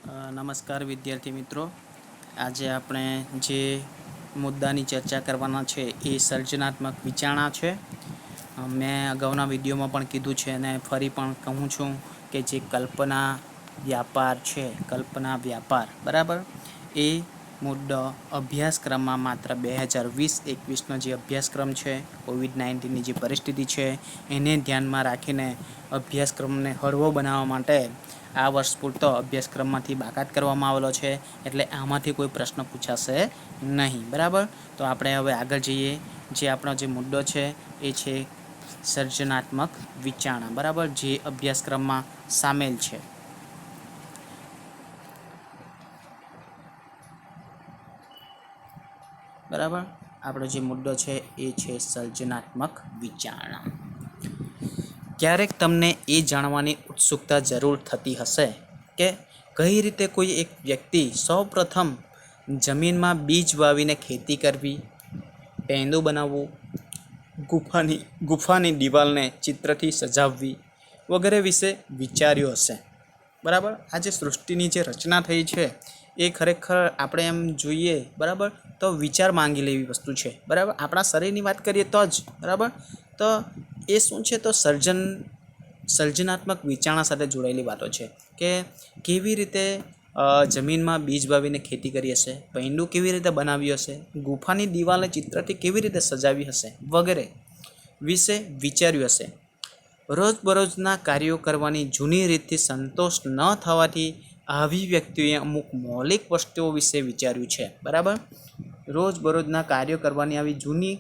નમસ્કાર વિદ્યાર્થી મિત્રો, આજે આપણે જે મુદ્દાની ચર્ચા કરવાના છે એ સર્જનાત્મક વિચારણા છે. મેં અગાઉના વિડીયોમાં પણ કીધું છે અને ફરી પણ કહું છું કે જે કલ્પના વ્યાપાર છે, કલ્પના વ્યાપાર બરાબર, એ મુદ્દો અભ્યાસક્રમમાં માત્ર 2020-21નો જે અભ્યાસક્રમ છે, કોવિડ-19ની જે પરિસ્થિતિ છે એને ધ્યાનમાં રાખીને અભ્યાસક્રમને હળવો બનાવવા માટે આ વર્ષ પૂરતો અભ્યાસક્રમમાંથી બાકાત કરવામાં આવેલો છે. એટલે આમાંથી કોઈ પ્રશ્ન પૂછાશે નહીં. બરાબર, તો આપણે હવે આગળ જઈએ. જે આપણો જે મુદ્દો છે એ છે સર્જનાત્મક વિચારણા. બરાબર, જે અભ્યાસક્રમમાં સામેલ છે. બરાબર, આપણો જે મુદ્દો છે એ છે સર્જનાત્મક વિચારણા. ક્યારેક તમને એ જાણવાની ઉત્સુકતા જરૂર થતી હશે કે કઈ રીતે કોઈ એક વ્યક્તિ સૌપ્રથમ જમીનમાં બીજ વાવીને ખેતી કરવી, પેંદો બનાવવું, ગુફાની દિવાલને ચિત્રથી સજાવવી વગેરે વિશે વિચાર્યું હશે. બરાબર, આ જે સૃષ્ટિની જે રચના થઈ છે એ ખરેખર આપણે એમ જોઈએ બરાબર તો વિચાર માંગી લેવી વસ્તુ છે. બરાબર, આપણા શરીરની વાત કરીએ તો જ બરાબર, તો એ શું છે તો સર્જનાત્મક વિચારણા સાથે જોડાયેલી વાતો છે કે કેવી રીતે જમીનમાં બીજ વાવીને ખેતી કરી હશે, પૈંડું કેવી રીતે બનાવ્યું હશે, ગુફાની દિવાલને ચિત્રથી કેવી રીતે સજાવી હશે વગેરે વિશે વિચાર્યું હશે. રોજબરોજના કાર્યો કરવાની જૂની રીતથી સંતોષ ન થવાથી આવી વ્યક્તિઓએ અમુક મૌલિક વસ્તુઓ વિશે વિચાર્યું છે. બરાબર, રોજબરોજના કાર્યો કરવાની આવી જૂની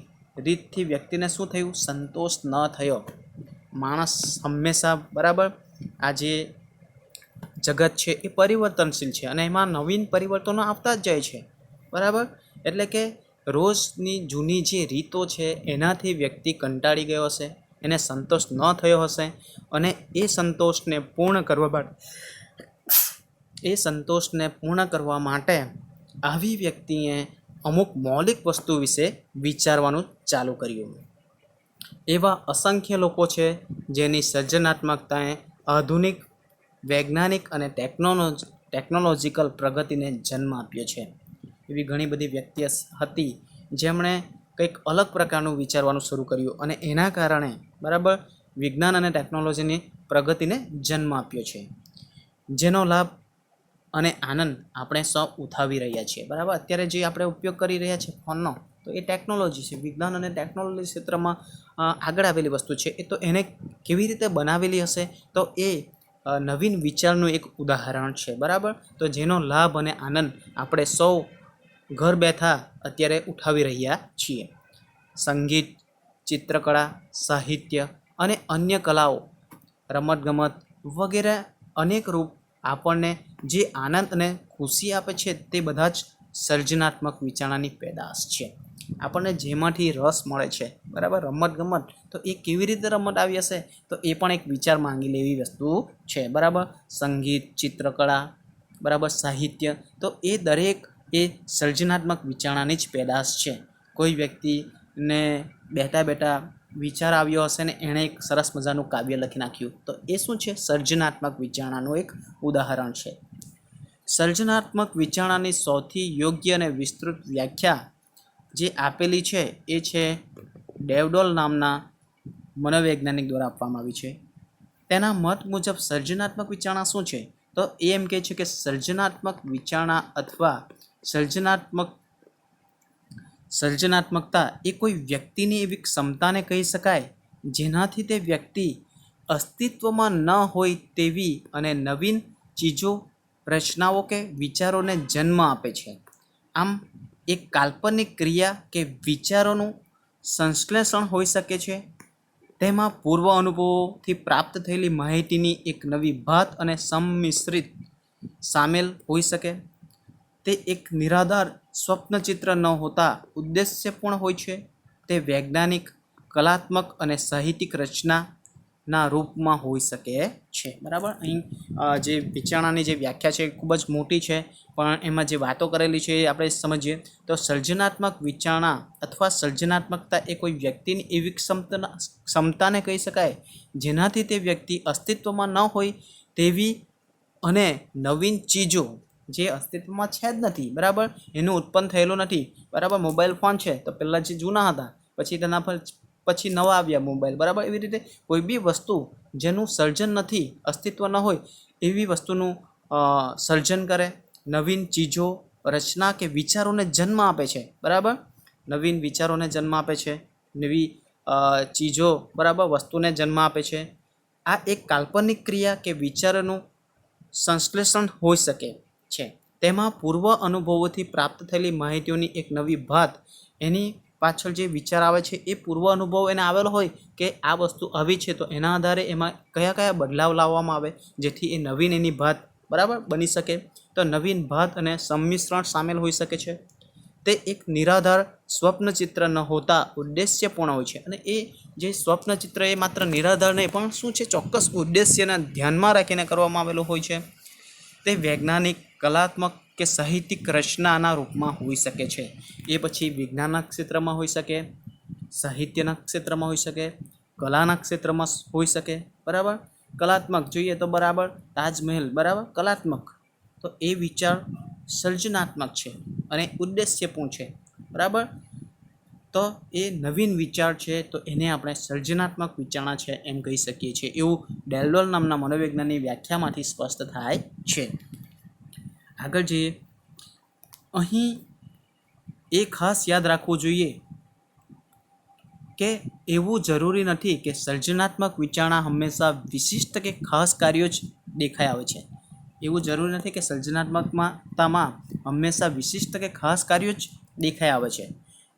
રીતથી વ્યક્તિને શું થયું? સંતોષ ન થયો. માણસ હંમેશા બરાબર આ જે જગત છે એ પરિવર્તનશીલ છે અને એમાં નવીન પરિવર્તનો આવતા જ જાય છે. બરાબર, એટલે કે રોજની જૂની જે રીતો છે એનાથી વ્યક્તિ કંટાળી ગયો હશે, એને સંતોષ ન થયો હશે અને એ સંતોષને પૂર્ણ કરવા માટે આવી વ્યક્તિએ અમુક મૌલિક વસ્તુ વિશે વિચારવાનું ચાલુ કર્યું. એવા અસંખ્ય લોકો છે જેની સર્જનાત્મકતાએ આધુનિક વૈજ્ઞાનિક અને ટેકનોલોજીકલ પ્રગતિને જન્મ આપ્યો છે. એવી ઘણી બધી વ્યક્તિ હતી જેમણે કંઈક અલગ પ્રકારનું વિચારવાનું શરૂ કર્યું અને એના કારણે બરાબર વિજ્ઞાન અને ટેકનોલોજીની પ્રગતિને જન્મ આપ્યો છે, જેનો લાભ અને આનંદ આપણે સૌ ઉઠાવી રહ્યા છીએ. બરાબર, અત્યારે જે આપણે ઉપયોગ કરી રહ્યા છીએ ફોનનો, તો એ ટેકનોલોજી છે. વિજ્ઞાન અને ટેકનોલોજી ક્ષેત્રમાં આગળ આવેલી વસ્તુ છે. એ તો એને કેવી રીતે બનાવેલી હશે તો એ નવીન વિચારનું એક ઉદાહરણ છે. બરાબર, તો જેનો લાભ અને આનંદ આપણે સૌ ઘર બેઠા અત્યારે ઉઠાવી રહ્યા છીએ. સંગીત, ચિત્રકળા, સાહિત્ય અને અન્ય કલાઓ, રમતગમત વગેરે અનેક રૂપ આપણને જે આનંદ અને ખુશી આપે છે તે બધા જ સર્જનાત્મક વિચારણાની પેદાશ છે. આપણને જેમાંથી રસ મળે છે બરાબર, રમતગમત, તો એ કેવી રીતે રમત આવી હશે તો એ પણ એક વિચાર માંગી લેવી વસ્તુ છે. બરાબર, સંગીત, ચિત્રકળા, બરાબર, સાહિત્ય, તો એ દરેક એ સર્જનાત્મક વિચારણાની જ પેદાશ છે. કોઈ વ્યક્તિને બેઠા વિચાર આવ્યો હશે ને એણે એક સરસ મજાનું કાવ્ય લખી નાખ્યું, તો એ શું છે? સર્જનાત્મક વિચારણાનું એક ઉદાહરણ છે. સર્જનાત્મક વિચારણાની સૌથી યોગ્ય અને વિસ્તૃત વ્યાખ્યા જે આપેલી છે એ છે ડેવડોલ નામના મનોવૈજ્ઞાનિક દ્વારા આપવામાં આવી છે. તેના મત મુજબ સર્જનાત્મક વિચારણા શું છે તો એ એમ કહે છે કે સર્જનાત્મક વિચારણા અથવા સર્જનાત્મકતા એ કોઈ વ્યક્તિની એવી ક્ષમતાને કહી શકાય જેનાથી તે વ્યક્તિ અસ્તિત્વમાં ન હોય તેવી અને નવીન ચીજો, રચનાઓ કે વિચારોને જન્મ આપે છે. આમ એક કાલ્પનિક ક્રિયા કે વિચારોનું સંશ્લેષણ હોઈ શકે છે. તેમાં પૂર્વ અનુભવોથી પ્રાપ્ત થયેલી માહિતીની એક નવી ભાત અને સંમિશ્રિત સામેલ હોઈ શકે. તે એક નિરાધાર સ્વપ્નચિત્ર ન હોતા ઉદ્દેશ્યપૂર્ણ હોય છે. તે વૈજ્ઞાનિક, કલાત્મક અને સાહિત્યિક રચનાના રૂપમાં હોઈ શકે છે. બરાબર, અહીં જે વિચારણાની જે વ્યાખ્યા છે એ ખૂબ જ મોટી છે, પણ એમાં જે વાતો કરેલી છે એ આપણે સમજીએ તો સર્જનાત્મક વિચારણા અથવા સર્જનાત્મકતા એ કોઈ વ્યક્તિની એવી ક્ષમતાને કહી શકાય જેનાથી તે વ્યક્તિ અસ્તિત્વમાં ન હોય તેવી અને નવીન ચીજો જે અસ્તિત્વમાં છે જ નથી, બરાબર, એનું ઉત્પન્ન થયેલું નથી, બરાબર. મોબાઈલ ફોન છે તો પહેલાં જે જૂના હતા, પછી તેના પર પછી નવા આવ્યા મોબાઈલ, બરાબર. એવી રીતે કોઈ બી વસ્તુ જેનું સર્જન નથી, અસ્તિત્વ ન હોય એવી વસ્તુનું સર્જન કરે, નવીન ચીજો, રચના કે વિચારોને જન્મ આપે છે, બરાબર. નવીન વિચારોને જન્મ આપે છે, નવી ચીજો, બરાબર, વસ્તુને જન્મ આપે છે. આ એક કાલ્પનિક ક્રિયા કે વિચારોનું સંશ્લેષણ હોઈ શકે છે. તેમાં પૂર્વ અનુભવોથી પ્રાપ્ત થયેલી માહિતીઓની એક નવી ભાત, એની પાછળ જે વિચાર આવે છે એ પૂર્વ અનુભવ એને આવેલો હોય કે આ વસ્તુ આવી છે, તો એના આધારે એમાં કયા કયા બદલાવ લાવવામાં આવે જેથી એ નવીન એની ભાત, બરાબર, બની શકે. તો નવીન ભાત અને સંમિશ્રણ સામેલ હોઈ શકે છે. તે એક નિરાધાર સ્વપ્નચિત્ર ન હોતા ઉદ્દેશ્યપૂર્ણ હોય છે. અને એ જે સ્વપ્નચિત્ર એ માત્ર નિરાધાર નહીં પણ શું છે, ચોક્કસ ઉદ્દેશ્યને ધ્યાનમાં રાખીને કરવામાં આવેલું હોય છે. તે વૈજ્ઞાનિક, કલાત્મક કે સાહિત્યિક રચનાના રૂપમાં હોઈ શકે છે. એ પછી વિજ્ઞાનના ક્ષેત્રમાં હોઈ શકે, સાહિત્યના ક્ષેત્રમાં હોઈ શકે, કલાના ક્ષેત્રમાં હોઈ શકે, બરાબર. કલાત્મક જોઈએ તો બરાબર તાજમહેલ, બરાબર, કલાત્મક, તો એ વિચાર સર્જનાત્મક છે અને ઉદ્દેશ્યપૂર્ણ છે, બરાબર. તો એ નવીન વિચાર છે તો એને આપણે સર્જનાત્મક વિચારણા છે એમ કહી શકીએ છીએ, એવું ડેલ્ડોલ નામના મનોવૈજ્ઞાનિકની વ્યાખ્યામાંથી સ્પષ્ટ થાય છે. આગળ જઈએ. અહીં એ ખાસ યાદ રાખવું જોઈએ કે એવું જરૂરી નથી કે સર્જનાત્મક વિચારણા હંમેશા વિશિષ્ટ કે ખાસ કાર્યો જ દેખાઈ આવે છે. એવું જરૂરી નથી કે સર્જનાત્મકતામાં હંમેશા વિશિષ્ટ કે ખાસ કાર્યો જ દેખાઈ આવે છે.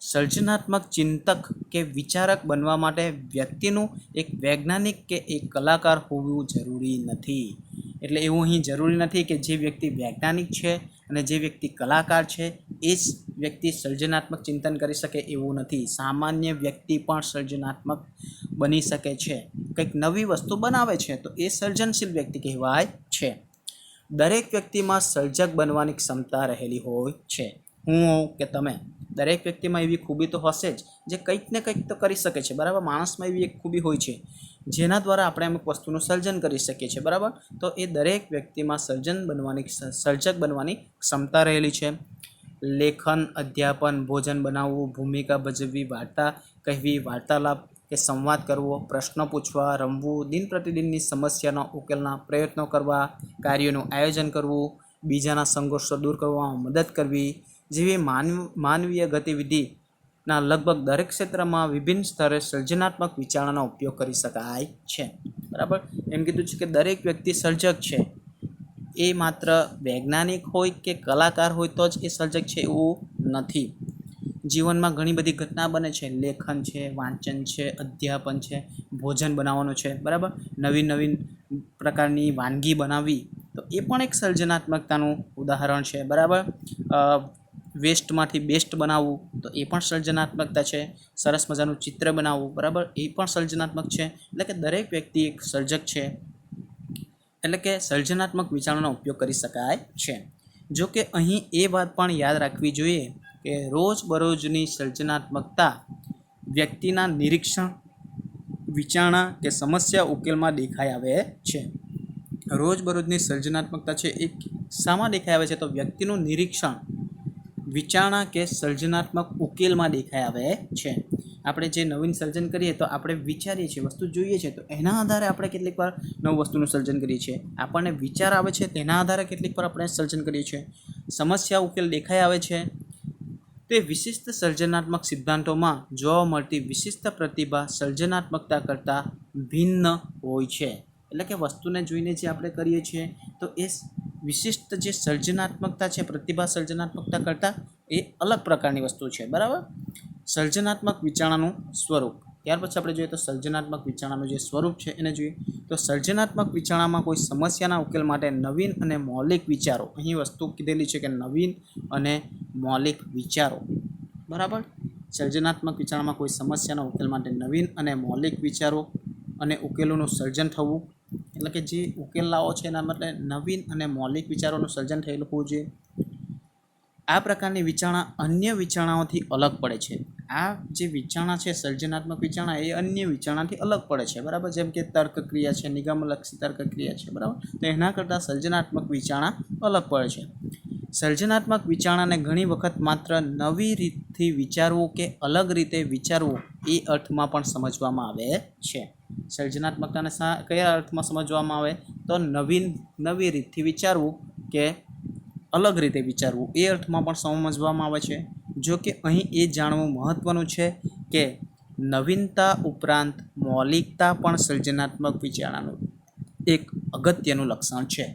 સર્જનાત્મક ચિંતક કે વિચારક બનવા માટે વ્યક્તિનું એક વૈજ્ઞાનિક કે એક કલાકાર હોવું જરૂરી નથી. એટલે એવું અહીં જરૂરી નથી કે જે વ્યક્તિ વૈજ્ઞાનિક છે અને જે વ્યક્તિ કલાકાર છે એ જ વ્યક્તિ સર્જનાત્મક ચિંતન કરી શકે એવું નથી. સામાન્ય વ્યક્તિ પણ સર્જનાત્મક બની શકે છે, કંઈક નવી વસ્તુ બનાવે છે તો એ સર્જનશીલ વ્યક્તિ કહેવાય છે. દરેક વ્યક્તિમાં સર્જક બનવાની ક્ષમતા રહેલી હોય છે. હું હોઉં કે તમે, દરેક વ્યક્તિમાં એવી ખૂબી તો હશે જ જે કંઈક ને કંઈક તો કરી શકે છે, બરાબર. માણસમાં એવી એક ખૂબી હોય છે જેના દ્વારા આપણે અમુક વસ્તુનું સર્જન કરી શકીએ છીએ, બરાબર. તો એ દરેક વ્યક્તિમાં સર્જક બનવાની ક્ષમતા રહેલી છે. લેખન, અધ્યાપન, ભોજન બનાવવું, ભૂમિકા ભજવવી, વાર્તા કહેવી, વાર્તાલાપ કે સંવાદ કરવો, પ્રશ્નો પૂછવા, રમવું, દિન પ્રતિદિનની સમસ્યાના ઉકેલના પ્રયત્નો કરવા, કાર્યોનું આયોજન કરવું, બીજાના સંઘર્ષો દૂર કરવામાં મદદ કરવી જેવી માનવીય ગતિવિધિના લગભગ દરેક ક્ષેત્રમાં વિભિન્ન સ્તરે સર્જનાત્મક વિચારણાનો ઉપયોગ કરી શકાય છે, બરાબર. એમ કીધું છે કે દરેક વ્યક્તિ સર્જક છે. એ માત્ર વૈજ્ઞાનિક હોય કે કલાકાર હોય તો જ એ સર્જક છે એવું નથી. જીવનમાં ઘણી બધી ઘટના બને છે, લેખન છે, વાંચન છે, અધ્યાપન છે, ભોજન બનાવવાનું છે, બરાબર. નવીન પ્રકારની વાનગી બનાવવી તો એ પણ એક સર્જનાત્મકતાનું ઉદાહરણ છે, બરાબર. વેસ્ટમાંથી બેસ્ટ બનાવવું તો એ પણ સર્જનાત્મકતા છે. સરસ મજાનું ચિત્ર બનાવવું, બરાબર, એ પણ સર્જનાત્મક છે. એટલે કે દરેક વ્યક્તિ એક સર્જક છે, એટલે કે સર્જનાત્મક વિચારણાનો ઉપયોગ કરી શકાય છે. જો કે અહીં એ વાત પણ યાદ રાખવી જોઈએ કે રોજબરોજની સર્જનાત્મકતા વ્યક્તિના નિરીક્ષણ, વિચારણા કે સમસ્યા ઉકેલમાં દેખાઈ આવે છે. રોજબરોજની સર્જનાત્મકતા છે એ શામાં દેખાઈ આવે છે? તો વ્યક્તિનું નિરીક્ષણ, વિચારણા કે સર્જનાત્મક ઉકેલમાં દેખાઈ આવે છે. આપણે જે નવીન સર્જન કરીએ તો આપણે વિચારીએ છીએ, વસ્તુ જોઈએ છીએ, તો એના આધારે આપણે કેટલીક વાર નવું વસ્તુનું સર્જન કરીએ છીએ. આપણને વિચાર આવે છે તેના આધારે કેટલીક વાર આપણે સર્જન કરીએ છીએ. સમસ્યા ઉકેલ દેખાઈ આવે છે. તે વિશિષ્ટ સર્જનાત્મક સિદ્ધાંતોમાં જોવા મળતી વિશિષ્ટ પ્રતિભા સર્જનાત્મકતા કરતાં ભિન્ન હોય છે. એટલે કે વસ્તુને જોઈને જે આપણે કરીએ છીએ તો એ વિશિષ્ટ જે સર્જનાત્મકતા છે, પ્રતિભા સર્જનાત્મકતા કરતાં એ અલગ પ્રકારની વસ્તુ છે, બરાબર. સર્જનાત્મક વિચારણાનું સ્વરૂપ. ત્યાર પછી આપણે જોઈએ તો સર્જનાત્મક વિચારણાનું જે સ્વરૂપ છે એને જોઈએ તો સર્જનાત્મક વિચારણામાં કોઈ સમસ્યાના ઉકેલ માટે નવીન અને મૌલિક વિચારો, અહીં વસ્તુ કીધેલી છે કે નવીન અને મૌલિક વિચારો, બરાબર. સર્જનાત્મક વિચારણામાં કોઈ સમસ્યાના ઉકેલ માટે નવીન અને મૌલિક વિચારો અને ઉકેલોનું સર્જન થવું, એટલે કે જે ઉકેલ લાવો છે એના માટે નવીન અને મૌલિક વિચારોનું સર્જન થયેલું હોવું જોઈએ. આ પ્રકારની વિચારણા અન્ય વિચારણાઓથી અલગ પડે છે. આ જે વિચારણા છે સર્જનાત્મક વિચારણા એ અન્ય વિચારણાથી અલગ પડે છે, બરાબર. જેમ કે તર્ક ક્રિયા છે, નિગમલક્ષી તર્ક ક્રિયા છે, બરાબર. તો એના કરતાં સર્જનાત્મક વિચારણા અલગ પડે છે. સર્જનાત્મક વિચારણાને ઘણી વખત માત્ર નવી રીતથી વિચારવું કે અલગ રીતે વિચારવું એ અર્થમાં પણ સમજવામાં આવે છે. સર્જનાત્મકતાને કયા અર્થમાં સમજવામાં આવે? તો નવી રીતથી વિચારવું કે અલગ રીતે વિચારવું એ અર્થમાં પણ સમજવામાં આવે છે. જો કે અહીં એ જાણવું મહત્ત્વનું છે કે નવીનતા ઉપરાંત મૌલિકતા પણ સર્જનાત્મક વિચારણાનું એક અગત્યનું લક્ષણ છે.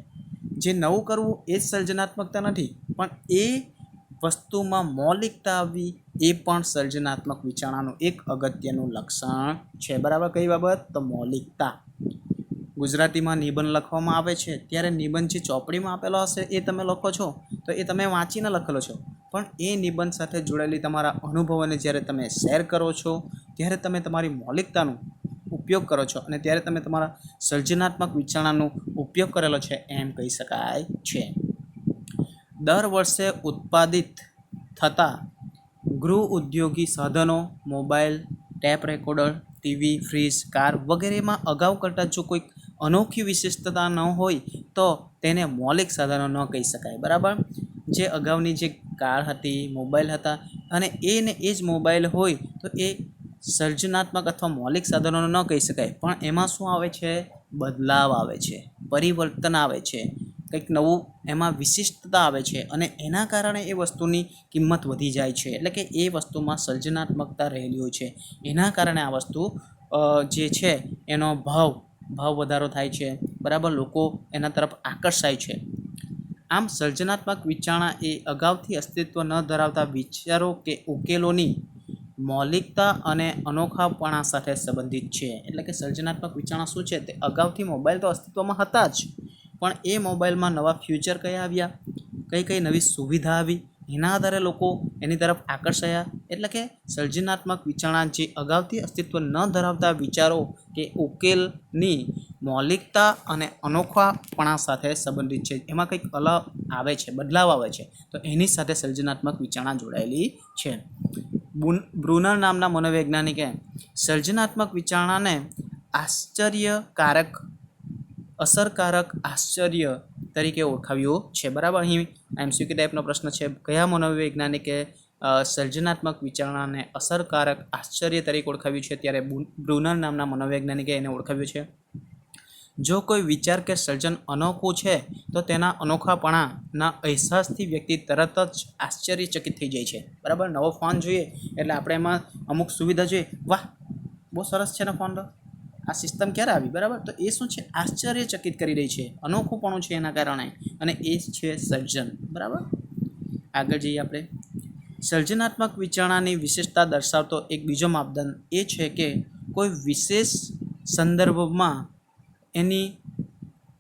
જે નવું કરવું એ જ સર્જનાત્મકતા નથી, પણ એ વસ્તુમાં મૌલિકતા આવવી એ પણ સર્જનાત્મક વિચારણાનું એક અગત્યનું લક્ષણ છે, બરાબર. કઈ બાબત? તો મૌલિકતા. ગુજરાતીમાં નિબંધ લખવામાં આવે છે ત્યારે નિબંધ જે ચોપડીમાં આપેલો હશે એ તમે લખો છો તો એ તમે વાંચીને લખેલો છો, પણ એ નિબંધ સાથે જોડાયેલી તમારા અનુભવોને જ્યારે તમે શેર કરો છો ત્યારે તમે તમારી મૌલિકતાનો ઉપયોગ કરો છો અને ત્યારે તમે તમારા સર્જનાત્મક વિચારણાનો ઉપયોગ કરેલો છે એમ કહી શકાય છે. દર વર્ષે ઉત્પાદિત થતા ગૃહ ઉદ્યોગી સાધનો, mobile, tape recorder, TV, fridge, car વગેરેમાં અગાઉ કરતાં જો કોઈક અનોખી વિશેષતા ન હોય તો તેને મૌલિક સાધનો ન કહી શકાય, બરાબર. જે અગાઉની જે કાર હતી, મોબાઈલ હતા અને એ જ મોબાઈલ હોય તો એ સર્જનાત્મક અથવા મૌલિક સાધનો ન કહી શકાય, પણ એમાં શું આવે છે? બદલાવ આવે છે, પરિવર્તન આવે છે, કંઈક નવું એમાં વિશિષ્ટતા આવે છે અને એના કારણે એ વસ્તુની કિંમત વધી જાય છે. એટલે કે એ વસ્તુમાં સર્જનાત્મકતા રહેલી હોય છે, એના કારણે આ વસ્તુ જે છે એનો ભાવ વધારો થાય છે, બરાબર. લોકો એના તરફ આકર્ષાય છે. આમ સર્જનાત્મક વિચારણા એ અગાઉથી અસ્તિત્વ ન ધરાવતા વિચારો કે ઉકેલોની મૌલિકતા અને અનોખાપણા સાથે સંબંધિત છે. એટલે કે સર્જનાત્મક વિચારણા શું છે? તે અગાઉથી મોબાઈલ તો અસ્તિત્વમાં હતા જ, પણ એ મોબાઈલમાં નવા ફ્યુચર કયા આવ્યા, કઈ નવી સુવિધા આવી, એના આધારે લોકો એની તરફ આકર્ષાયા. એટલે કે સર્જનાત્મક વિચારણા જે અગાઉથી અસ્તિત્વ ન ધરાવતા વિચારો કે ઉકેલની મૌલિકતા અને અનોખાપણા સાથે સંબંધિત છે, એમાં કંઈક અલગ આવે છે, બદલાવ આવે છે, તો એની સાથે સર્જનાત્મક વિચારણા જોડાયેલી છે. બ્રુનર નામના મનોવૈજ્ઞાનિકે સર્જનાત્મક વિચારણાને અસરકારક આશ્ચર્ય તરીકે ઓળખાવ્યું છે, બરાબર. અહીં એમસીક્યુ ટાઈપનો પ્રશ્ન છે, કયા મનોવૈજ્ઞાનિકે સર્જનાત્મક વિચારણાને અસરકારક આશ્ચર્ય તરીકે ઓળખાવ્યું છે? ત્યારે બ્રુનર નામના મનોવૈજ્ઞાનિકે એને ઓળખાવ્યું છે. જો કોઈ વિચાર કે સર્જન અનોખું છે તો તેના અનોખાપણાના અહેસાસથી વ્યક્તિ તરત જ આશ્ચર્યચકિત થઈ જાય છે, બરાબર. નવો ફોન જોઈએ એટલે આપણે એમાં અમુક સુવિધા જોઈએ, વાહ બહુ સરસ છે ને ફોન, તો આ સિસ્ટમ ક્યારે આવી, બરાબર. તો એ શું છે? આશ્ચર્યચકિત કરી રહી છે, અનોખુંપણું છે એના કારણે, અને એ છે સર્જન, બરાબર. આગળ જઈએ આપણે. સર્જનાત્મક વિચારણાની વિશેષતા દર્શાવતો એક બીજો માપદંડ એ છે કે કોઈ વિશેષ સંદર્ભમાં એની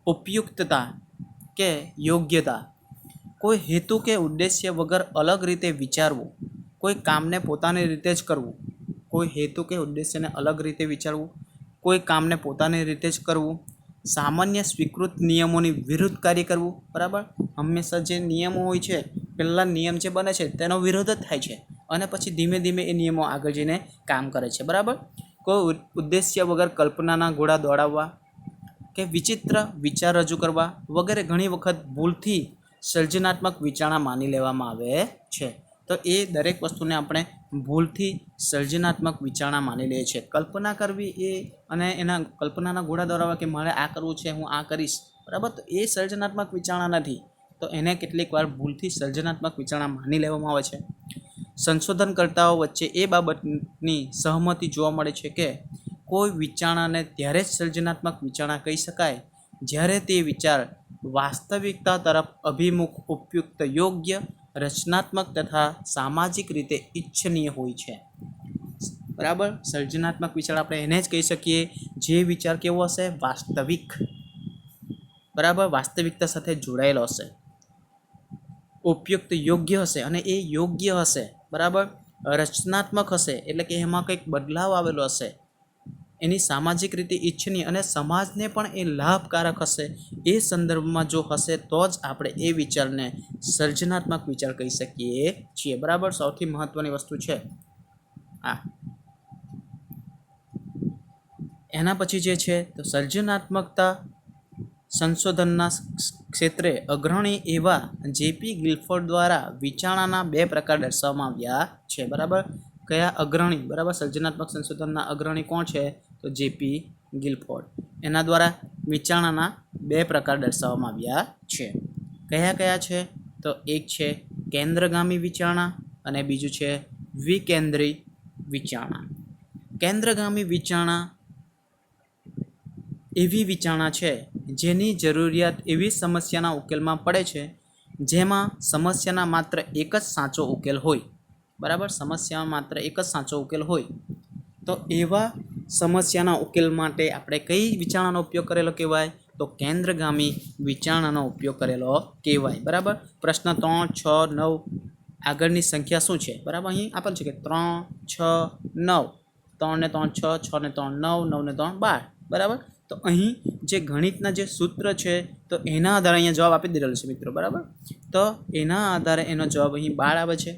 ઉપયુક્તતા કે યોગ્યતા. કોઈ હેતુ કે ઉદ્દેશ્ય વગર અલગ રીતે વિચારવું, કોઈ કામને પોતાની રીતે જ કરવું, કોઈ હેતુ કે ઉદ્દેશ્યને અલગ રીતે વિચારવું, કોઈ કામને પોતાની રીતે જ કરવું, સામાન્ય સ્વીકૃત નિયમોની વિરુદ્ધ કાર્ય કરવું, બરાબર. હંમેશા જે નિયમો હોય છે, પહેલાં નિયમ જે બને છે તેનો વિરોધ જ થાય છે અને પછી ધીમે ધીમે એ નિયમો આગળ જઈને કામ કરે છે, બરાબર. કોઈ ઉદ્દેશ્ય વગર કલ્પનાના ઘોડા દોડાવવા કે વિચિત્ર વિચાર રજૂ કરવા વગેરે ઘણી વખત ભૂલથી સર્જનાત્મક વિચારણા માની લેવામાં આવે છે. તો એ દરેક વસ્તુને આપણે ભૂલથી સર્જનાત્મક વિચારણા માની લઈએ છીએ. કલ્પના કરવી એ અને એના કલ્પનાના ઘોડા દોરાવવા કે મારે આ કરવું છે, હું આ કરીશ, બરાબર. તો એ સર્જનાત્મક વિચારણા નથી, તો એને કેટલીક વાર ભૂલથી સર્જનાત્મક વિચારણા માની લેવામાં આવે છે. સંશોધનકર્તાઓ વચ્ચે એ બાબતની સહમતિ જોવા મળે છે કે કોઈ વિચારણાને ત્યારે જ સર્જનાત્મક વિચારણા કહી શકાય જ્યારે તે વિચાર વાસ્તવિકતા તરફ અભિમુખ, ઉપયુક્ત, યોગ્ય, રચનાત્મક તથા સામાજિક રીતે ઈચ્છનીય હોય છે, બરાબર. સર્જનાત્મક વિચાર આપણે એને જ કહી શકીએ જે વિચાર કેવો હશે? વાસ્તવિક, બરાબર, વાસ્તવિકતા સાથે જોડાયેલો હશે, ઉપયુક્ત, યોગ્ય હશે, અને એ યોગ્ય હશે, બરાબર. રચનાત્મક હશે એટલે કે એમાં કંઈક બદલાવ આવેલો હશે, એની સામાજિક રીતે ઈચ્છનીય અને સમાજને પણ એ લાભકારક હશે. એ સંદર્ભમાં જો હશે તો જ આપણે એ વિચારને સર્જનાત્મક વિચાર કહી શકીએ છીએ, બરાબર. સૌથી મહત્ત્વની વસ્તુ છે આ એના પછી જે છે તો સર્જનાત્મકતા સંશોધનના ક્ષેત્રે અગ્રણી એવા જેપી ગિલફોર્ડ દ્વારા વિચારણાના 2 પ્રકાર દર્શાવવામાં આવ્યા છે. બરાબર, કયા અગ્રણી? બરાબર, સર્જનાત્મક સંશોધનના અગ્રણી કોણ છે? તો જેપી ગિલફોર્ડ. એના દ્વારા વિચારણાના 2 પ્રકાર દર્શાવવામાં આવ્યા છે. કયા કયા છે? તો એક છે કેન્દ્રગામી વિચારણા અને બીજું છે વિકેન્દ્રી વિચારણા. કેન્દ્રગામી વિચારણા એવી વિચારણા છે જેની જરૂરિયાત એવી સમસ્યાના ઉકેલમાં પડે છે જેમાં સમસ્યાના માત્ર એક જ સાચો ઉકેલ હોય. બરાબર, સમસ્યામાં માત્ર એક જ સાચો ઉકેલ હોય. તો એવા સમસ્યાના ઉકેલ માટે આપણે કઈ વિચારણાનો ઉપયોગ કરેલો કહેવાય? તો કેન્દ્રગામી વિચારણાનો ઉપયોગ કરેલો કહેવાય. બરાબર, પ્રશ્ન 3, 6, 9 આગળની સંખ્યા શું છે? બરાબર, અહીં આપેલ છે કે 3, 6, 9. 3 ને 3 6, 6 ને 3 9, 9 ને 3 12. બરાબર, તો અહીં જે ગણિતના જે સૂત્ર છે તો એના આધારે અહીંયા જવાબ આપી દીધેલો છે મિત્રો. બરાબર, તો એના આધારે એનો જવાબ અહીં 12 આવે છે.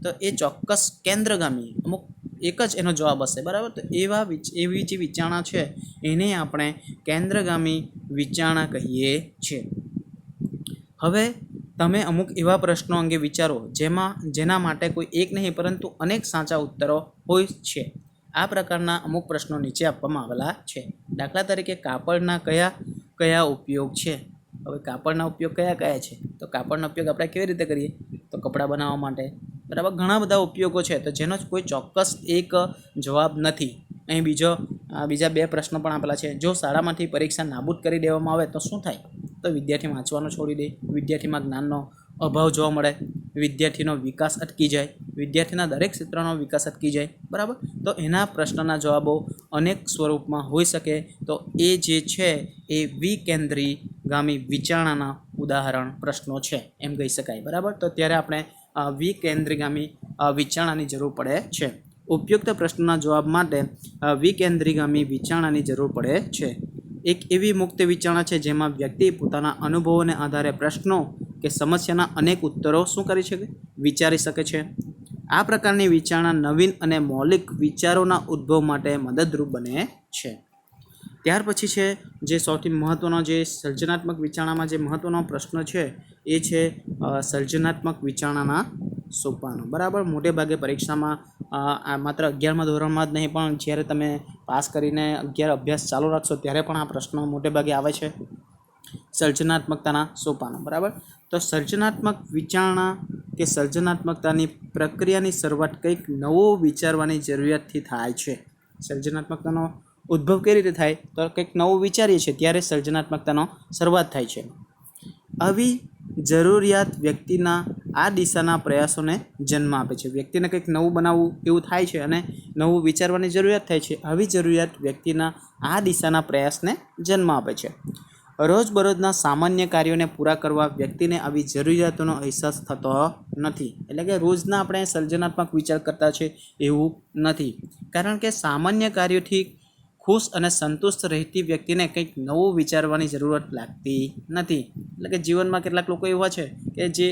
તો એ ચોક્કસ કેન્દ્રગામી અમુક એક જ એનો જવાબ હશે. બરાબર, તો એવી જે વિચારણા છે એને આપણે કેન્દ્રગામી વિચારણા કહીએ છીએ. હવે તમે અમુક એવા પ્રશ્નો અંગે વિચારો જેના માટે કોઈ એક નહીં પરંતુ અનેક સાચા ઉત્તરો હોય છે. આ પ્રકારના અમુક પ્રશ્નો નીચે આપવામાં આવેલા છે. દાખલા તરીકે કાપડના કયા કયા ઉપયોગ છે? હવે કાપડના ઉપયોગ કયા કયા છે? તો કાપડનો ઉપયોગ આપણે કેવી રીતે કરીએ? તો કપડાં બનાવવા માટે. બરાબર, ઘણા બધા ઉપયોગો છે તો જેનો કોઈ ચોક્કસ એક જવાબ નથી. અહીં બીજા 2 પ્રશ્નો પણ આપેલા છે. જો શાળામાંથી પરીક્ષા નાબૂદ કરી દેવામાં આવે તો શું થાય? તો વિદ્યાર્થી વાંચવાનું છોડી દે, વિદ્યાર્થીમાં જ્ઞાનનો અભાવ જોવા મળે, વિદ્યાર્થીનો વિકાસ અટકી જાય, વિદ્યાર્થીના દરેક ક્ષેત્રનો વિકાસ અટકી જાય. બરાબર, તો એના પ્રશ્નના જવાબો અનેક સ્વરૂપમાં હોઈ શકે. તો એ જે છે એ વિકેન્દ્રીગામી વિચારણાના ઉદાહરણ પ્રશ્નો છે એમ કહી શકાય. બરાબર, તો ત્યારે આપણે વિકેન્દ્રીગામી વિચારણાની જરૂર પડે છે. ઉપયુક્ત પ્રશ્નના જવાબ માટે વિકેન્દ્રીગામી વિચારણાની જરૂર પડે છે. એક એવી મુક્ત વિચારણા છે જેમાં વ્યક્તિ પોતાના અનુભવોને આધારે પ્રશ્નો કે સમસ્યાના અનેક ઉત્તરો શું કરી શકે? વિચારી શકે છે. આ પ્રકારની વિચારણા નવીન અને મૌલિક વિચારોના ઉદ્ભવ માટે મદદરૂપ બને છે. ત્યાર પછી છે જે સૌથી મહત્ત્વનો જે સર્જનાત્મક વિચારણામાં જે મહત્ત્વનો પ્રશ્ન છે એ છે સર્જનાત્મક વિચારણાના સોપાનો. બરાબર, મોટે ભાગે પરીક્ષામાં માત્ર 11મા ધોરણમાં જ નહીં પણ જ્યારે તમે પાસ કરીને 11 અભ્યાસ ચાલુ રાખશો ત્યારે પણ આ પ્રશ્નો મોટે ભાગે આવે છે. સર્જનાત્મકતાના સોપાનો. બરાબર, તો સર્જનાત્મક વિચારણા કે સર્જનાત્મકતાની પ્રક્રિયાની શરૂઆત કંઈક નવો વિચારવાની જરૂરિયાતથી થાય છે. સર્જનાત્મકતાનો ઉદ્ભવ કઈ રીતે થાય? તો કંઈક નવું વિચારીએ છીએ ત્યારે સર્જનાત્મકતાનો શરૂઆત થાય છે. આવી જરૂરિયાત વ્યક્તિના આ દિશાના પ્રયાસોને જન્મ આપે છે. વ્યક્તિને કંઈક નવું બનાવવું એવું થાય છે અને નવું વિચારવાની જરૂરિયાત થાય છે. આવી જરૂરિયાત વ્યક્તિના આ દિશાના પ્રયાસને જન્મ આપે છે. રોજબરોજના સામાન્ય કાર્યોને પૂરા કરવા વ્યક્તિને આવી જરૂરિયાતોનો અહેસાસ થતો નથી. એટલે કે રોજના આપણે સર્જનાત્મક વિચાર કરતા છે એવું નથી, કારણ કે સામાન્ય કાર્યોથી ખુશ અને સંતુષ્ટ રહેતી વ્યક્તિને કંઈક નવું વિચારવાની જરૂરત લાગતી નથી. એટલે કે જીવનમાં કેટલાક લોકો એવા છે કે જે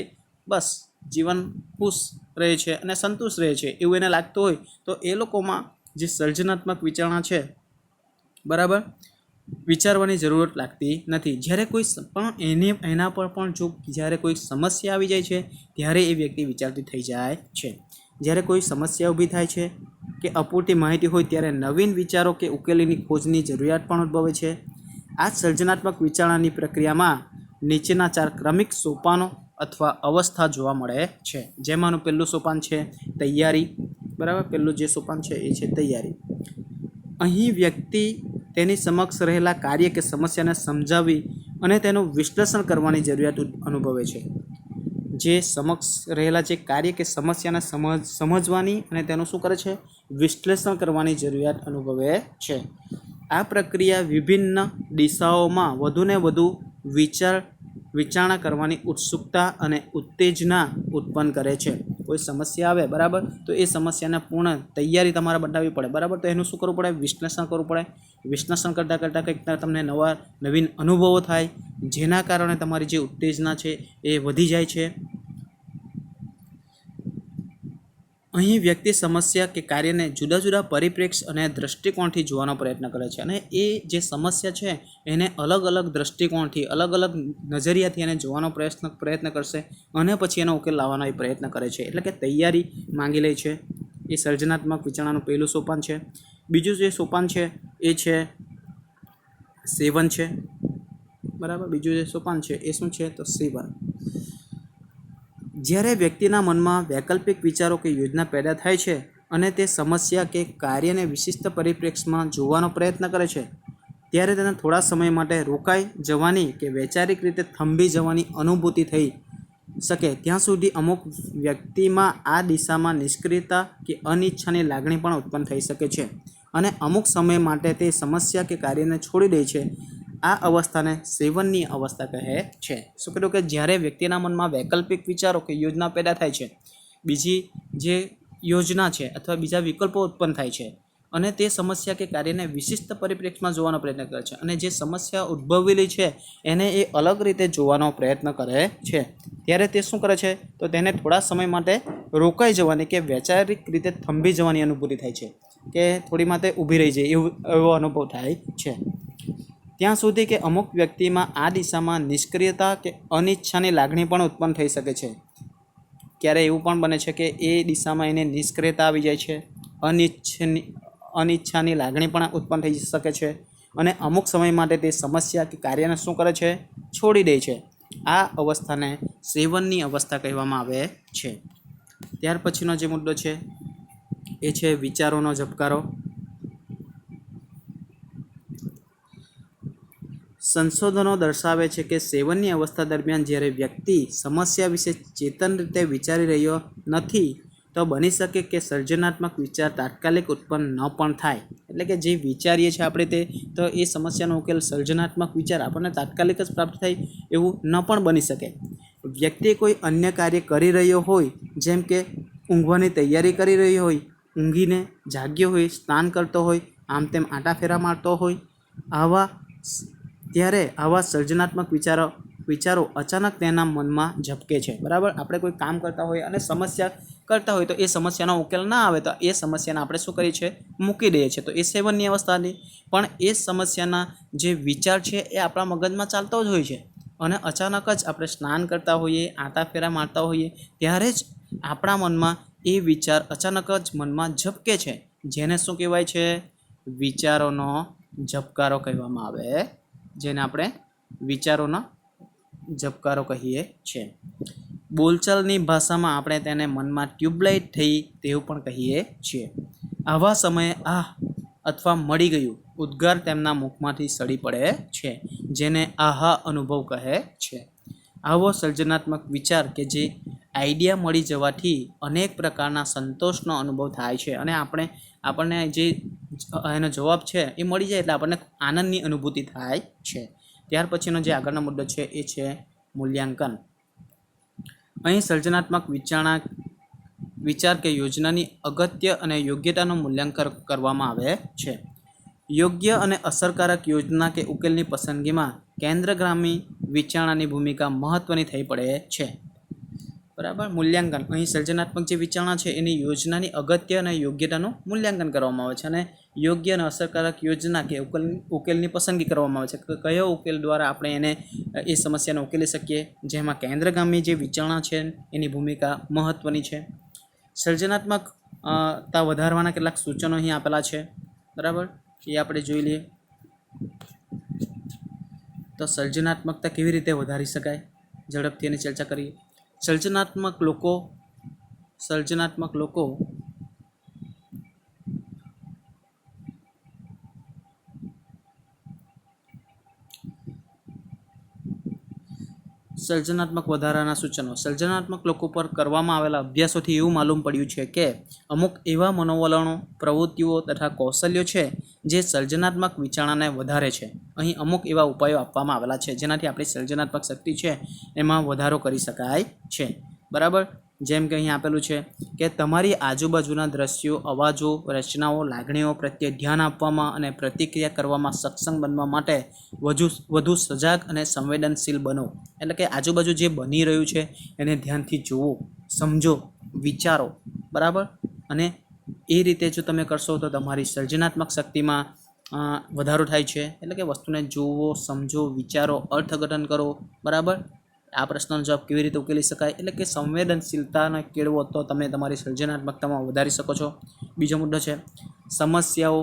બસ જીવન ખુશ રહે છે અને સંતુષ્ટ રહે છે એવું એને લાગતું હોય તો એ લોકોમાં જે સર્જનાત્મક વિચારણા છે બરાબર વિચારવાની જરૂરત લાગતી નથી. જ્યારે કોઈ પણ એના પર પણ જો જ્યારે કોઈ સમસ્યા આવી જાય છે ત્યારે એ વ્યક્તિ વિચારતી થઈ જાય છે. જ્યારે કોઈ સમસ્યા ઊભી થાય છે કે અપૂરતી માહિતી હોય ત્યારે નવીન વિચારો કે ઉકેલીની ખોજની જરૂરિયાત પણ ઉદ્ભવે છે. આ સર્જનાત્મક વિચારણાની પ્રક્રિયામાં નીચેના 4 ક્રમિક સોપાનો અથવા અવસ્થા જોવા મળે છે. જેમાંનું પહેલું સોપાન છે તૈયારી. બરાબર, પહેલું જે સોપાન છે એ છે તૈયારી. અહીં વ્યક્તિ તેની સમક્ષ રહેલા કાર્ય કે સમસ્યાને સમજાવી અને તેનું વિશ્લેષણ કરવાની જરૂરિયાત અનુભવે છે. જે સમક્ષ રહેલા જે કાર્ય કે સમસ્યાને સમજવાની અને તેનું શું કરે છે? વિશ્લેષણ કરવાની જરૂરિયાત અનુભવે છે. આ પ્રક્રિયા વિભિન્ન દિશાઓમાં વધુને વધુ વિચારણા કરવાની ઉત્સુકતા અને ઉત્તેજના ઉત્પન્ન કરે છે. કોઈ સમસ્યા આવે બરાબર તો એ સમસ્યાને પૂર્ણ તૈયારી તમારે બનાવવી પડે. બરાબર, તો એનું શું કરવું પડે? વિશ્લેષણ કરવું પડે. વિશ્લેષણ કરતાં કંઈક તમને નવીન અનુભવો થાય જેના કારણે તમારી જે ઉત્તેજના છે એ વધી જાય છે. અહીં વ્યક્તિ સમસ્યા કે કાર્યને જુદા જુદા પરિપ્રેક્ષ્ય અને દૃષ્ટિકોણથી જોવાનો પ્રયત્ન કરે છે અને એ જે સમસ્યા છે એને અલગ અલગ દૃષ્ટિકોણથી અલગ અલગ નજરિયાથી એને જોવાનો પ્રયત્ન કરશે અને પછી એનો ઉકેલ લાવવાનો એ પ્રયત્ન કરે છે. એટલે કે તૈયારી માંગી લે છે. એ સર્જનાત્મક વિચારણાનું પહેલું સોપાન છે. બીજું જે સોપાન છે એ છે સેવન છે. બરાબર. બીજું જે સોપાન છે એ શું છે તો સેવન. જ્યારે વ્યક્તિના મનમાં વૈકલ્પિક વિચારો કે યોજના પેદા થાય છે અને તે સમસ્યા કે કાર્યને વિશિષ્ટ પરિપ્રેક્ષ્યમાં જોવાનો પ્રયત્ન કરે છે ત્યારે તેને થોડા સમય માટે રોકાઈ જવાની કે વૈચારિક રીતે થંભી જવાની અનુભૂતિ થઈ શકે ત્યાં સુધી અમુક વ્યક્તિમાં આ દિશામાં નિષ્ક્રિયતા કે અનિચ્છાની લાગણી પણ ઉત્પન્ન થઈ શકે છે અને અમુક સમય માટે તે સમસ્યા કે કાર્યને છોડી દે છે. આ અવસ્થાને સેવનની અવસ્થા કહે છે. શું કહ્યું કે જ્યારે વ્યક્તિના મનમાં વૈકલ્પિક વિચારો કે યોજના પેદા થાય છે, બીજી જે યોજના છે અથવા બીજા વિકલ્પો ઉત્પન્ન થાય છે અને તે સમસ્યા કે કાર્યને વિશિષ્ટ પરિપ્રેક્ષ્યમાં જોવાનો પ્રયત્ન કરે છે અને જે સમસ્યા ઉદ્ભવેલી છે એને એ અલગ રીતે જોવાનો પ્રયત્ન કરે છે ત્યારે તે શું કરે છે તો તેને થોડા સમય માટે રોકાઈ જવાની કે વૈચારિક રીતે થંભી જવાની અનુભૂતિ થાય છે કે થોડી માટે ઊભી રહી જાય એવો અનુભવ થાય છે. ત્યાં સુધી કે અમુક વ્યક્તિમાં આ દિશામાં નિષ્ક્રિયતા કે અનિચ્છાની લાગણી પણ ઉત્પન્ન થઈ શકે છે. ક્યારે એવું પણ બને છે કે એ દિશામાં એને નિષ્ક્રિયતા આવી જાય છે, અનિચ્છાની લાગણી પણ ઉત્પન્ન થઈ શકે છે અને અમુક સમય માટે તે સમસ્યા કે કાર્યને શું કરે છે છોડી દે છે. આ અવસ્થાને સેવનની અવસ્થા કહેવામાં આવે છે. ત્યાર પછીનો જે મુદ્દો છે એ છે વિચારોનો ઝબકારો. સંશોધનો દર્શાવે છે કે સેવનની અવસ્થા દરમિયાન જ્યારે વ્યક્તિ સમસ્યા વિશે ચેતન રીતે વિચારી રહ્યો નથી તો બની શકે કે સર્જનાત્મક વિચાર તાત્કાલિક ઉત્પન્ન ન પણ થાય. એટલે કે જે વિચારીએ છીએ આપણે તે તો એ સમસ્યાનો ઉકેલ સર્જનાત્મક વિચાર આપણને તાત્કાલિક જ પ્રાપ્ત થાય એવું ન પણ બની શકે. વ્યક્તિ કોઈ અન્ય કાર્ય કરી રહ્યો હોય, જેમ કે ઊંઘવાની તૈયારી કરી રહ્યો હોય, ઊંઘીને જાગ્યો હોય, સ્નાન કરતો હોય, આમ તેમ આંટા ફેરા મારતો હોય, ત્યારે આવા સર્જનાત્મક વિચારો અચાનક તેના મનમાં ઝબકે છે. બરાબર. આપણે કોઈ કામ કરતા હોય અને સમસ્યા કરતા હોય તો એ સમસ્યાનો ઉકેલ ના આવે તો એ સમસ્યાને આપણે શું કરીએ છીએ મૂકી દઈએ છીએ. તો એ સેવનની અવસ્થા હતી. પણ એ સમસ્યાના જે વિચાર છે એ આપણા મગજમાં ચાલતો જ હોય છે અને અચાનક જ આપણે સ્નાન કરતા હોઈએ, આંટા ફેરા મારતા હોઈએ ત્યારે જ આપણા મનમાં એ વિચાર અચાનક જ મનમાં ઝબકે છે, જેને શું કહેવાય છે વિચારોનો ઝબકારો કહેવામાં આવે, જેને આપણે વિચારોનો ઝબકારો કહીએ છીએ. બોલચાલની ભાષામાં આપણે તેને મનમાં ટ્યુબલાઇટ થઈ તેવું પણ કહીએ છીએ. આવા સમયે અથવા મળી ગયું ઉદ્ગાર તેમના મુખમાંથી સડી પડે છે, જેને આહા અનુભવ કહે છે. આવો સર્જનાત્મક વિચાર કે જે આઈડિયા મળી જવાથી અનેક પ્રકારના સંતોષનો અનુભવ થાય છે અને આપણને જે એનો જવાબ છે એ મળી જાય એટલે આપણને આનંદની અનુભૂતિ થાય છે. ત્યાર પછીનો જે આગળનો મુદ્દો છે એ છે મૂલ્યાંકન. અહીં સર્જનાત્મક વિચાર કે યોજનાની અગત્ય અને યોગ્યતાનું મૂલ્યાંકન કરવામાં આવે છે. યોગ્ય અને અસરકારક યોજના કે ઉકેલની પસંદગીમાં કેન્દ્રગામી વિચારણાની ભૂમિકા મહત્ત્વની થઈ પડે છે. બરાબર. મૂલ્યાંકન. અહીં સર્જનાત્મક જે વિચારણા છે એની યોજનાની અગત્ય અને યોગ્યતાનું મૂલ્યાંકન કરવામાં આવે છે અને યોગ્ય અને અસરકારક યોજના કે ઉકેલની પસંદગી કરવામાં આવે છે. કયો ઉકેલ દ્વારા આપણે એને એ સમસ્યાને ઉકેલી શકીએ, જેમાં કેન્દ્રગામી જે વિચારણા છે એની ભૂમિકા મહત્ત્વની છે. સર્જનાત્મકતા વધારવાના કેટલાક સૂચનો અહીં આપેલા છે. બરાબર. એ આપણે જોઈ લઈએ. તો સર્જનાત્મકતા કેવી રીતે વધારી શકાય ઝડપથી એની ચર્ચા કરીએ. સર્જનાત્મક લોકો સર્જનાત્મક વધારાના સૂચનો. સર્જનાત્મક લોકો પર કરવામાં આવેલા અભ્યાસોથી એવું માલુમ પડ્યું છે કે અમુક એવા મનોવલણો, પ્રવૃત્તિઓ તથા કૌશલ્યો છે જે સર્જનાત્મક વિચારણાને વધારે છે. અહીં અમુક એવા ઉપાયો આપવામાં આવેલા છે જેનાથી આપણી સર્જનાત્મક શક્તિ છે એમાં વધારો કરી શકાય છે. બરાબર. જેમ કે અહીં આપેલું છે કે તમારી આજુબાજુના દ્રશ્યો, અવાજો, રચનાઓ, લાગણીઓ પ્રત્યે ધ્યાન આપવામાં અને પ્રતિક્રિયા કરવામાં સક્ષમ બનવા માટે વધુ સજાગ અને સંવેદનશીલ બનો. એટલે કે આજુબાજુ જે બની રહ્યું છે એને ધ્યાનથી જુઓ, સમજો, વિચારો. બરાબર. અને એ રીતે જો તમે કરશો તો તમારી સર્જનાત્મક શક્તિમાં વધારો થાય છે. એટલે કે વસ્તુને જુઓ, સમજો, વિચારો, અર્થઘટન કરો. બરાબર. આ પ્રશ્નનો જવાબ કેવી રીતે ઉકેલી શકાય, એટલે કે સંવેદનશીલતાને કેળવો તો તમે તમારી સર્જનાત્મકતામાં વધારી શકો છો. બીજો મુદ્દો છે સમસ્યાઓ,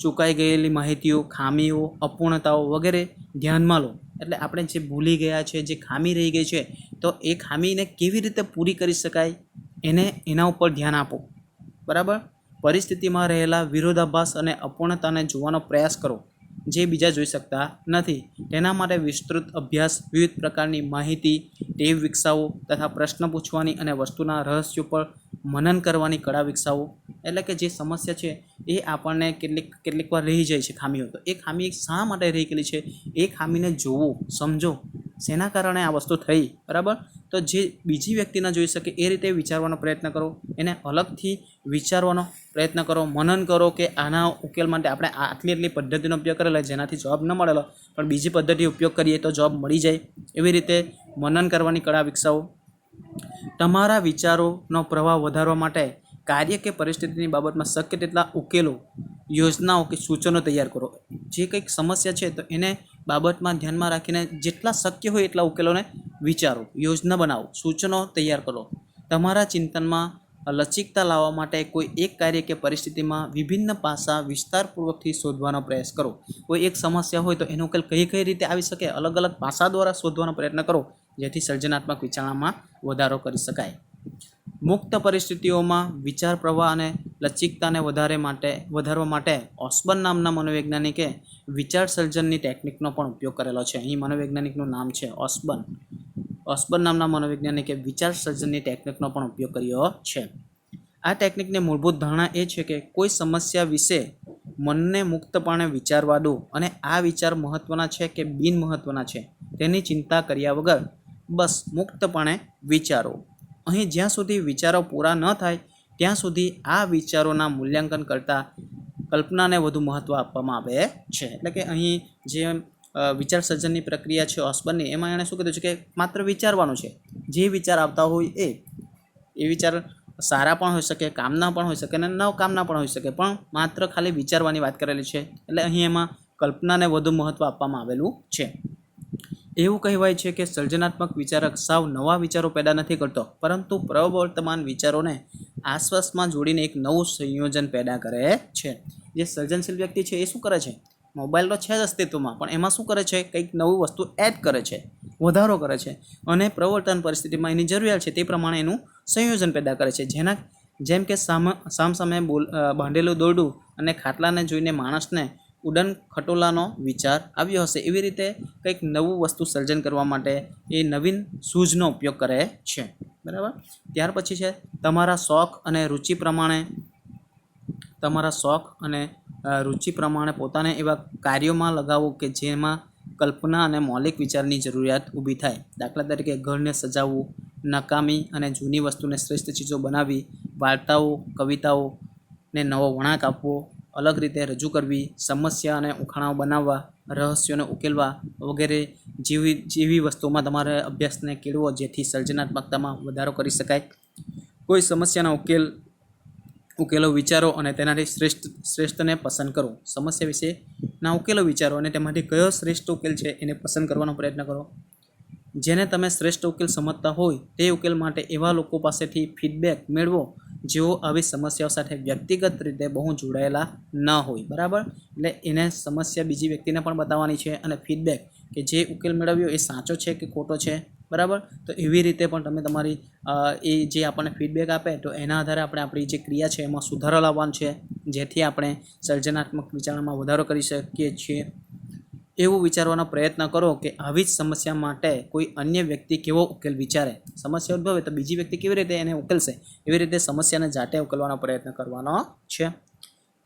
ચૂકાઈ ગયેલી માહિતીઓ, ખામીઓ, અપૂર્ણતાઓ વગેરે ધ્યાનમાં લો. એટલે આપણે જે ભૂલી ગયા છે, જે ખામી રહી ગઈ છે, તો એ ખામીને કેવી રીતે પૂરી કરી શકાય એના ઉપર ધ્યાન આપો. બરાબર. પરિસ્થિતિમાં રહેલા વિરોધાભાસ અને અપૂર્ણતાને જોવાનો પ્રયાસ કરો જે બીજા જોઈ શકતા નથી. તેના માટે વિસ્તૃત અભ્યાસ, વિવિધ પ્રકારની માહિતી, ટેવ વિકસાવો તથા પ્રશ્ન પૂછવાની અને વસ્તુના રહસ્યો પર મનન કરવાની કળા વિકસાવો. એટલે કે જે સમસ્યા છે એ આપણને કેટલીક વાર રહી જાય છે ખામીઓ, તો એ ખામી શા માટે રહી ગયેલી છે એ ખામીને જોવો, સમજો, શેના કારણે આ વસ્તુ થઈ. બરાબર. તો જે બીજી વ્યક્તિ ન જોઈ શકે એ રીતે વિચારવાનો પ્રયત્ન કરો, એને અલગથી વિચારવાનો પ્રયત્ન કરો, મનન કરો કે આના ઉકેલ માટે આપણે આટલી પદ્ધતિનો ઉપયોગ કરેલો જેનાથી જવાબ ન મળેલો, પણ બીજી પદ્ધતિ ઉપયોગ કરીએ તો જવાબ મળી જાય. એવી રીતે મનન કરવાની કળા વિકસાવો. તમારા વિચારોનો પ્રવાહ વધારવા માટે કાર્ય કે પરિસ્થિતિની બાબતમાં શક્ય તેટલા ઉકેલો, યોજનાઓ કે સૂચનો તૈયાર કરો. જે કંઈક સમસ્યા છે તો એને બાબતમાં ધ્યાનમાં રાખીને જેટલા શક્ય હોય એટલા ઉકેલોને વિચારો, યોજના બનાવો, સૂચનો તૈયાર કરો. તમારા ચિંતનમાં લચકતા લાવવા માટે કોઈ એક કાર્ય કે પરિસ્થિતિમાં વિભિન્ન પાસા વિસ્તારપૂર્વકથી શોધવાનો પ્રયાસ કરો. કોઈ એક સમસ્યા હોય તો એનો ઉકેલ કઈ રીતે આવી શકે, અલગ અલગ પાસા દ્વારા શોધવાનો પ્રયત્ન કરો જેથી સર્જનાત્મક વિચારણામાં વધારો કરી શકાય. મુક્ત પરિસ્થિતિઓમાં વિચાર પ્રવાહ અને લચકતાને વધારવા માટે ઓસ્બર્ન નામના મનોવૈજ્ઞાનિકે વિચાર સર્જનની ટેકનિકનો પણ ઉપયોગ કરેલો છે. અહીં મનોવૈજ્ઞાનિકનું નામ છે ઓસ્બર્ન નામના મનોવૈજ્ઞાનિકે વિચાર સર્જનની ટેકનિકનો પણ ઉપયોગ કર્યો છે. આ ટેકનિકની મૂળભૂત ધારણા એ છે કે કોઈ સમસ્યા વિશે મનને મુક્તપણે વિચારવા દો અને આ વિચાર મહત્ત્વના છે કે બિન મહત્ત્વના છે તેની ચિંતા કર્યા વગર બસ મુક્તપણે વિચારો. અહીં જ્યાં સુધી વિચારો પૂરા ન થાય ત્યાં સુધી આ વિચારોના મૂલ્યાંકન કરતાં કલ્પનાને વધુ મહત્ત્વ આપવામાં આવે છે. એટલે કે અહીં જે વિચાર સર્જનની પ્રક્રિયા છે ઓસ્બર્નની, એમાં એણે શું કીધું છે કે માત્ર વિચારવાનું છે. જે વિચાર આવતા હોય એ વિચાર સારા પણ હોઈ શકે, કામના પણ હોઈ શકે અને ન કામના પણ હોઈ શકે, પણ માત્ર ખાલી વિચારવાની વાત કરેલી છે. એટલે અહીં એમાં કલ્પનાને વધુ મહત્ત્વ આપવામાં આવેલું છે. એવું કહેવાય છે કે સર્જનાત્મક વિચારક સાવ નવા વિચારો પેદા નથી કરતો, પરંતુ પ્રવર્તમાન વિચારોને આસપાસમાં જોડીને એક નવું સંયોજન પેદા કરે છે. જે સર્જનશીલ વ્યક્તિ છે એ શું કરે છે, મોબાઈલ તો છે જ અસ્તિત્વમાં, પણ એમાં શું કરે છે, કંઈક નવું વસ્તુ એડ કરે છે, વધારો કરે છે અને પ્રવર્તન પરિસ્થિતિમાં એની જરૂરિયાત છે તે પ્રમાણે એનું સંયોજન પેદા કરે છે. જેમ કે સામસામે બાંધેલું દોરડું અને ખાટલાને જોઈને માણસને ઉડન ખટોલાનો વિચાર આવ્યો હશે, એવી રીતે કંઈક નવું વસ્તુ સર્જન કરવા માટે એ નવીન સૂઝનો ઉપયોગ કરે છે. બરાબર. ત્યાર પછી છે તમારા શોખ અને રુચિ પ્રમાણે પોતાને એવા કાર્યોમાં લગાવો કે જેમાં કલ્પના અને મૌલિક વિચારની જરૂરિયાત ઊભી થાય. દાખલા તરીકે ઘરને સજાવવું, નકામી અને જૂની વસ્તુને શ્રેષ્ઠ ચીજો બનાવવી, વાર્તાઓ, કવિતાઓને નવો વળાંક આપવો, અલગ રીતે રજૂ કરવી, સમસ્યા અને ઉખાણાઓ બનાવવા, રહસ્યોને ઉકેલવા વગેરે જેવી વસ્તુઓમાં તમારે અભ્યાસને કેળવો જેથી સર્જનાત્મકતામાં વધારો કરી શકાય. કોઈ સમસ્યાના ઉકેલો વિચારો અને તેનાથી શ્રેષ્ઠને પસંદ કરો. સમસ્યા વિશેના ઉકેલો વિચારો અને તેમાંથી કયો શ્રેષ્ઠ ઉકેલ છે એને પસંદ કરવાનો પ્રયત્ન કરો. જેને તમે શ્રેષ્ઠ ઉકેલ સમજતા હોય તે ઉકેલ માટે એવા લોકો પાસેથી ફીડબેક મેળવો જેઓ આવી સમસ્યાઓ સાથે વ્યક્તિગત રીતે બહુ જોડાયેલા ન હોય. બરાબર. એટલે એને સમસ્યા બીજી વ્યક્તિને પણ બતાવવાની છે અને ફીડબેક કે જે ઉકેલ મેળવ્યો એ સાચો છે કે ખોટો છે. બરાબર. તો એવી રીતે પણ તમે તમારી એ જે આપણને ફીડબેક આપે તો એના આધારે આપણે આપણી જે ક્રિયા છે એમાં સુધારો લાવવાનો છે જેથી આપણે સર્જનાત્મક વિચારણામાં વધારો કરી શકીએ છીએ. એવું વિચારવાનો પ્રયત્ન કરો કે આવી જ સમસ્યા માટે કોઈ અન્ય વ્યક્તિ કેવો ઉકેલ વિચારે. સમસ્યા ઉદ્ભવે તો બીજી વ્યક્તિ કેવી રીતે એને ઉકેલશે, એવી રીતે સમસ્યાને જાતે ઉકેલવાનો પ્રયત્ન કરવાનો છે.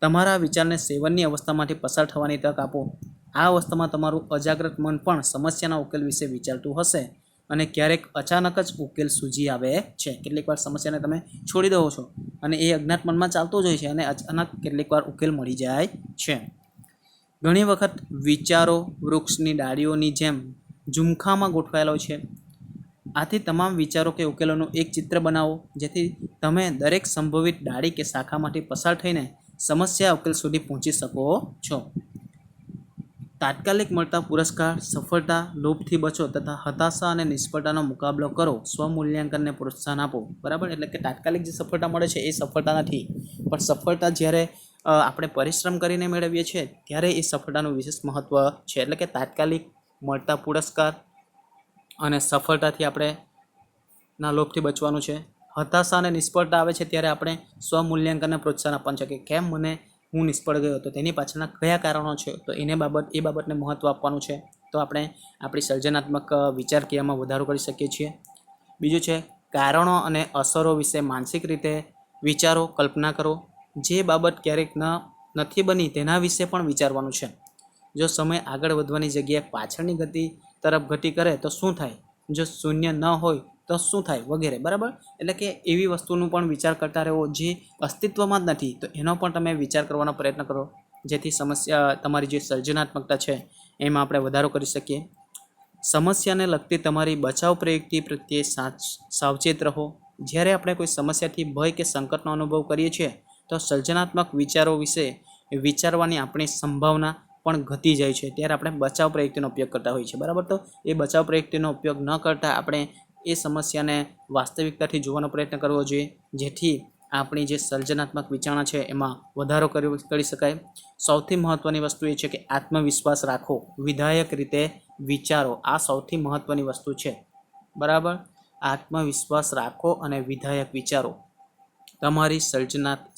તમારા વિચારને સેવનની અવસ્થામાંથી પસાર થવાની તક આપો. આ અવસ્થામાં તમારું અજાગ્રત મન પણ સમસ્યાના ઉકેલ વિશે વિચારતું હશે અને ક્યારેક અચાનક જ ઉકેલ સૂજી આવે છે. કેટલીક વાર સમસ્યાને તમે છોડી દો છો અને એ અજ્ઞાત મનમાં ચાલતું જ હોય છે અને અચાનક કેટલીક વાર ઉકેલ મળી જાય છે. ઘણી વખત વિચારો વૃક્ષની ડાળીઓની જેમ ઝુમખામાં ગોઠવાયેલો છે. આથી તમામ વિચારો કે ઉકેલોનું એક ચિત્ર બનાવો, જેથી તમે દરેક સંભવિત ડાળી કે શાખામાંથી પસાર થઈને સમસ્યા ઉકેલ સુધી પહોંચી શકો છો. તાત્કાલિક મળતા પુરસ્કાર, સફળતા, લોભથી બચો તથા હતાશા અને નિષ્ફળતાનો મુકાબલો કરો. સ્વમૂલ્યાંકનને પ્રોત્સાહન આપો. બરાબર, એટલે કે તાત્કાલિક જે સફળતા મળે છે એ સફળતા નથી, પણ સફળતા જ્યારે આપણે પરિશ્રમ કરીને મેળવીએ છીએ ત્યારે એ સફળતાનું વિશેષ મહત્ત્વ છે. એટલે કે તાત્કાલિક મળતા પુરસ્કાર અને સફળતાથી આપણે ના લોભથી બચવાનું છે. હતાશા અને નિષ્ફળતા આવે છે ત્યારે આપણે સ્વમૂલ્યાંકનને પ્રોત્સાહન આપવાનું છે કે કેમ હું નિષ્ફળ ગયો, તો તેની પાછળના કયા કારણો છે, તો એ બાબતને મહત્ત્વ આપવાનું છે. તો આપણે આપણી સર્જનાત્મક વિચાર ક્રિયામાં વધારો કરી શકીએ છીએ. બીજું છે કારણો અને અસરો વિશે માનસિક રીતે વિચારો, કલ્પના કરો. જે બાબત ક્યારેક નથી બની તેના વિશે પણ વિચારવાનું છે. જો સમય આગળ વધવાની જગ્યાએ પાછળની તરફ ગતિ કરે તો શું થાય, જો શૂન્ય ન હોય તો શું થાય, વગેરે. બરાબર, એટલે કે એવી વસ્તુનું પણ વિચાર કરતા રહેવો જે અસ્તિત્વમાં જ નથી, તો એનો પણ તમે વિચાર કરવાનો પ્રયત્ન કરો, જેથી તમારી જે સર્જનાત્મકતા છે એમાં આપણે વધારો કરી શકીએ. સમસ્યાને લગતી તમારી બચાવ પ્રયુક્તિ પ્રત્યે સાવચેત રહો. જ્યારે આપણે કોઈ સમસ્યાથી ભય કે સંકટનો અનુભવ કરીએ છીએ તો સર્જનાત્મક વિચારો વિશે વિચારવાની આપણી સંભાવના પણ ઘટી જાય છે. ત્યારે આપણે બચાવ પ્રયુક્તિનો ઉપયોગ કરતા હોઈએ છીએ. બરાબર, તો એ બચાવ પ્રયુક્તિનો ઉપયોગ ન કરતાં આપણે એ સમસ્યાને વાસ્તવિકતાથી જોવાનો પ્રયત્ન કરવો જોઈએ, જેથી આપણી જે સર્જનાત્મક વિચારણા છે એમાં વધારો કરી શકાય. સૌથી મહત્ત્વની વસ્તુ એ છે કે આત્મવિશ્વાસ રાખો, વિધાયક રીતે વિચારો. આ સૌથી મહત્ત્વની વસ્તુ છે. બરાબર, આત્મવિશ્વાસ રાખો અને વિધાયક વિચારો. તમારી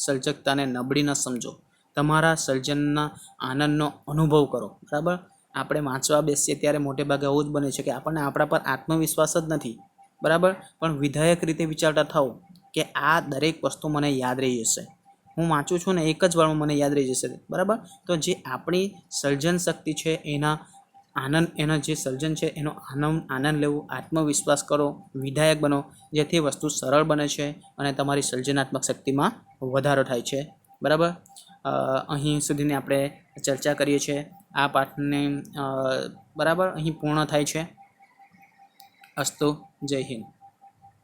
સર્જકતાને નબળી ન સમજો. તમારા સર્જનના આનંદનો અનુભવ કરો. બરાબર, આપણે વાંચવા બેસીએ ત્યારે મોટે ભાગે આવું જ બને છે કે આપણને આપણા પર આત્મવિશ્વાસ જ નથી. બરાબર, પણ વિધાયક રીતે વિચારતા થાઓ કે આ દરેક વસ્તુ મને યાદ રહી જશે. હું વાંચું છું ને એક જ વારમાં મને યાદ રહી જશે. બરાબર, તો જે આપણી સર્જન શક્તિ છે એના જે સર્જન છે એનો આનંદ લેવો, આત્મવિશ્વાસ કરો, વિધાયક બનો, જેથી વસ્તુ સરળ બને છે અને તમારી સર્જનાત્મક શક્તિમાં વધારો થાય છે. બરાબર, અહીં સુધીની આપણે ચર્ચા કરીએ છીએ. આ પાઠને બરાબર અહીં પૂર્ણ થાય છે. અસ્તુ, જય હિન્દ.